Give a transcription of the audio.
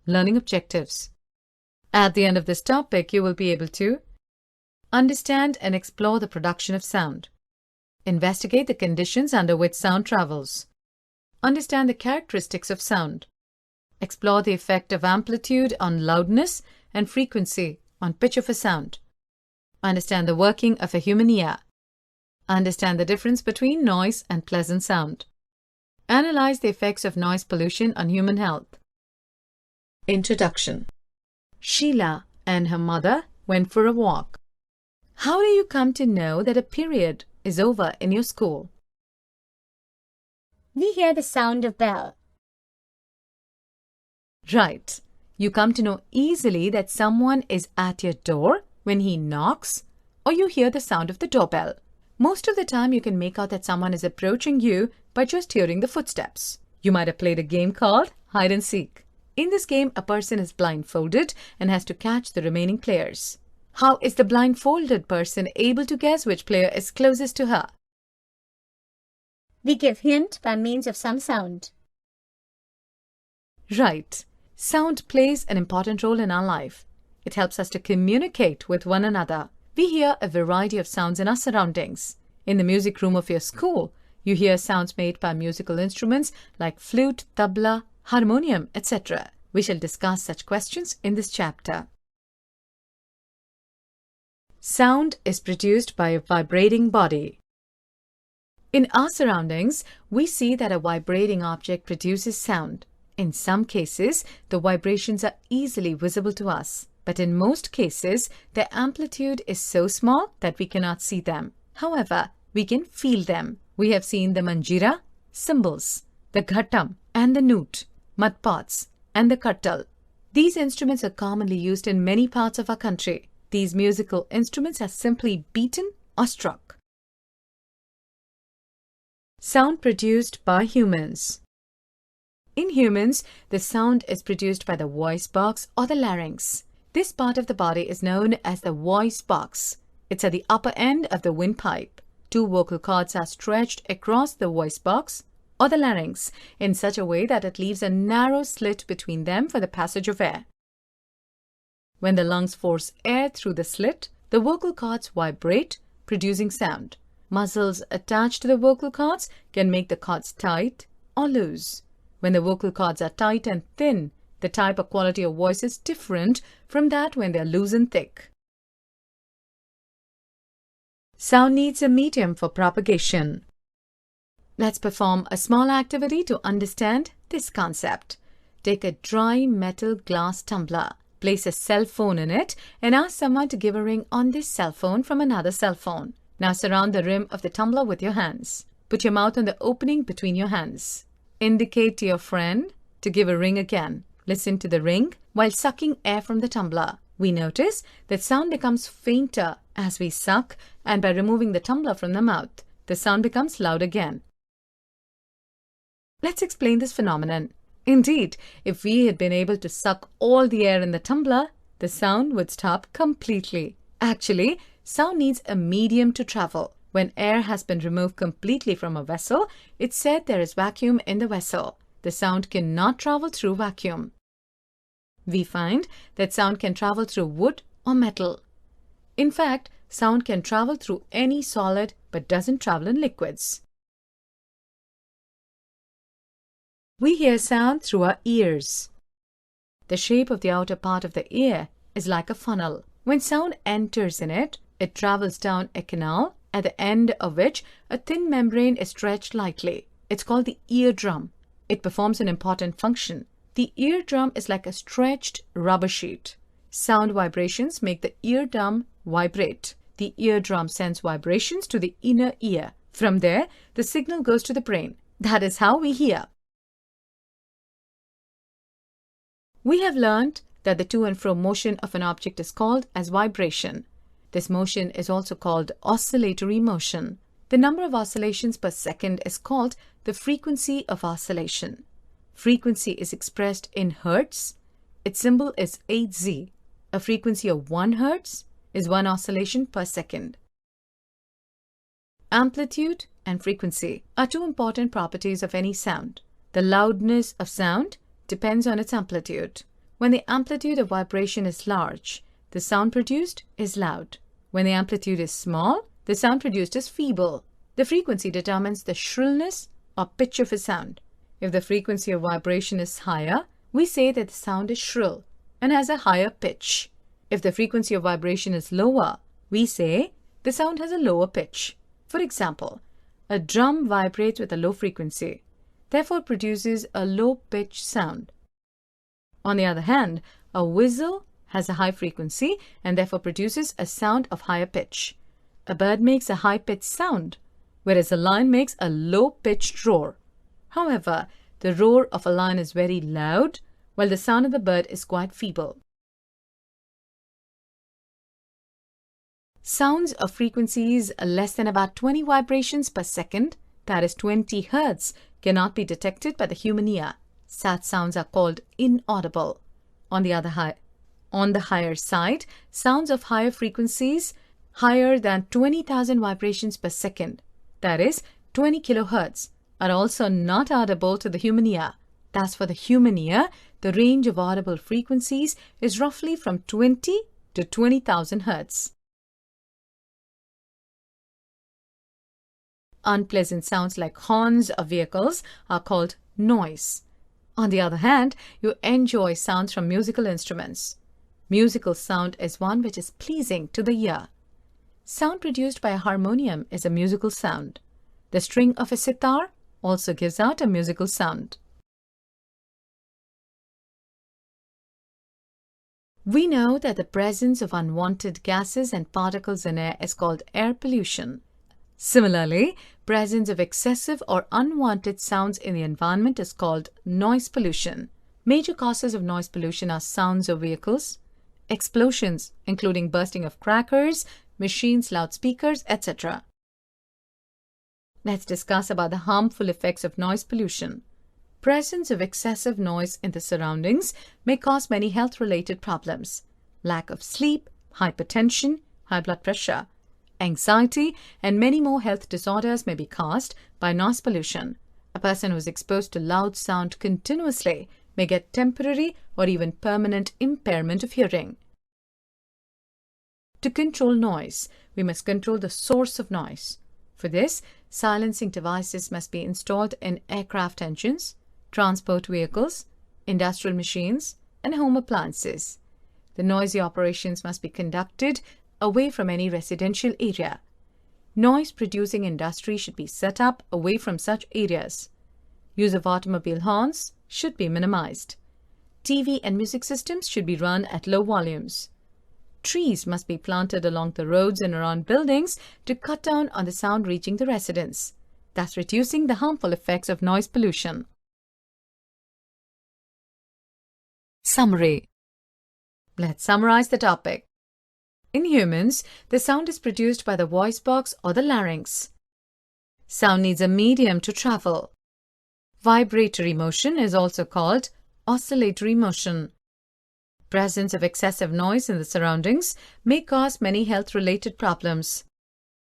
learning objectives. At the end of this topic, you will be able to understand and explore the production of sound, investigate the conditions under which sound travels, understand the characteristics of sound, explore the effect of amplitude on loudness and frequency on pitch of a sound, understand the working of a human ear, understand the difference between noise and pleasant sound, analyze the effects of noise pollution on human health. Introduction. Sheila and her mother went for a walk. How do you come to know that a period is over in your school? We hear the sound of bell. Right. You come to know easily that someone is at your door when he knocks, or you hear the sound of the doorbell. Most of the time you can make out that someone is approaching you by just hearing the footsteps. You might have played a game called hide and seek. In this game, a person is blindfolded and has to catch the remaining players. How is the blindfolded person able to guess which player is closest to her? We give hint by means of some sound. Right. Sound plays an important role in our life. It helps us to communicate with one another. We hear a variety of sounds in our surroundings. In the music room of your school, you hear sounds made by musical instruments like flute, tabla, harmonium, etc. We shall discuss such questions in this chapter. Sound is produced by a vibrating body. In our surroundings, we see that a vibrating object produces sound. In some cases, the vibrations are easily visible to us, but in most cases, their amplitude is so small that we cannot see them. However, we can feel them. We have seen the manjira, cymbals, the ghatam and the nut, madpots and the kartal. These instruments are commonly used in many parts of our country. These musical instruments are simply beaten or struck. Sound produced by humans. In humans, the sound is produced by the voice box or the larynx. This part of the body is known as the voice box. It's at the upper end of the windpipe. Two vocal cords are stretched across the voice box or the larynx in such a way that it leaves a narrow slit between them for the passage of air. When the lungs force air through the slit, the vocal cords vibrate, producing sound. Muscles attached to the vocal cords can make the cords tight or loose. When the vocal cords are tight and thin, the type or quality of voice is different from that when they are loose and thick. Sound needs a medium for propagation. Let's perform a small activity to understand this concept. Take a dry metal glass tumbler. Place a cell phone in it and ask someone to give a ring on this cell phone from another cell phone. Now surround the rim of the tumbler with your hands. Put your mouth on the opening between your hands. Indicate to your friend to give a ring again. Listen to the ring while sucking air from the tumbler. We notice that sound becomes fainter as we suck, and by removing the tumbler from the mouth, the sound becomes loud again. Let's explain this phenomenon. Indeed, if we had been able to suck all the air in the tumbler, the sound would stop completely. Actually, sound needs a medium to travel. When air has been removed completely from a vessel, it's said there is vacuum in the vessel. The sound cannot travel through vacuum. We find that sound can travel through wood or metal. In fact, sound can travel through any solid but doesn't travel in liquids. We hear sound through our ears. The shape of the outer part of the ear is like a funnel. When sound enters in it, it travels down a canal at the end of which a thin membrane is stretched lightly. It's called the eardrum. It performs an important function. The eardrum is like a stretched rubber sheet. Sound vibrations make the eardrum vibrate. The eardrum sends vibrations to the inner ear. From there, the signal goes to the brain. That is how we hear. We have learned that the to and fro motion of an object is called as vibration. This motion is also called oscillatory motion. The number of oscillations per second is called the frequency of oscillation. Frequency is expressed in hertz. Its symbol is Hz. A frequency of 1 hertz is 1 oscillation per second. Amplitude and frequency are two important properties of any sound. The loudness of sound depends on its amplitude. When the amplitude of vibration is large, the sound produced is loud. When the amplitude is small, the sound produced is feeble. The frequency determines the shrillness or pitch of a sound. If the frequency of vibration is higher, we say that the sound is shrill and has a higher pitch. If the frequency of vibration is lower, we say the sound has a lower pitch. For example, a drum vibrates with a low frequency, therefore produces a low-pitched sound. On the other hand, a whistle has a high frequency and therefore produces a sound of higher pitch. A bird makes a high-pitched sound, whereas a lion makes a low-pitched roar. However, the roar of a lion is very loud, while the sound of the bird is quite feeble. Sounds of frequencies less than about 20 vibrations per second, that is 20 Hz, cannot be detected by the human ear. Such sounds are called inaudible. On the higher side, sounds of higher frequencies higher than 20,000 vibrations per second, that is 20 kHz, are also not audible to the human ear. Thus, for the human ear, the range of audible frequencies is roughly from 20 to 20,000 Hz. Unpleasant sounds like horns of vehicles are called noise. On the other hand, you enjoy sounds from musical instruments. Musical sound is one which is pleasing to the ear. Sound produced by a harmonium is a musical sound. The string of a sitar also gives out a musical sound. We know that the presence of unwanted gases and particles in air is called air pollution. Similarly, presence of excessive or unwanted sounds in the environment is called noise pollution. Major causes of noise pollution are sounds of vehicles, explosions, including bursting of crackers, machines, loudspeakers, etc. Let's discuss about the harmful effects of noise pollution. Presence of excessive noise in the surroundings may cause many health-related problems. Lack of sleep, hypertension, high blood pressure, anxiety, and many more health disorders may be caused by noise pollution. A person who is exposed to loud sound continuously may get temporary or even permanent impairment of hearing. To control noise, we must control the source of noise. For this, silencing devices must be installed in aircraft engines, transport vehicles, industrial machines, and home appliances. The noisy operations must be conducted away from any residential area. Noise-producing industry should be set up away from such areas. Use of automobile horns should be minimized. TV and music systems should be run at low volumes. Trees must be planted along the roads and around buildings to cut down on the sound reaching the residents, thus reducing the harmful effects of noise pollution. Summary. Let's summarize the topic. In humans, the sound is produced by the voice box or the larynx. Sound needs a medium to travel. Vibratory motion is also called oscillatory motion. Presence of excessive noise in the surroundings may cause many health-related problems.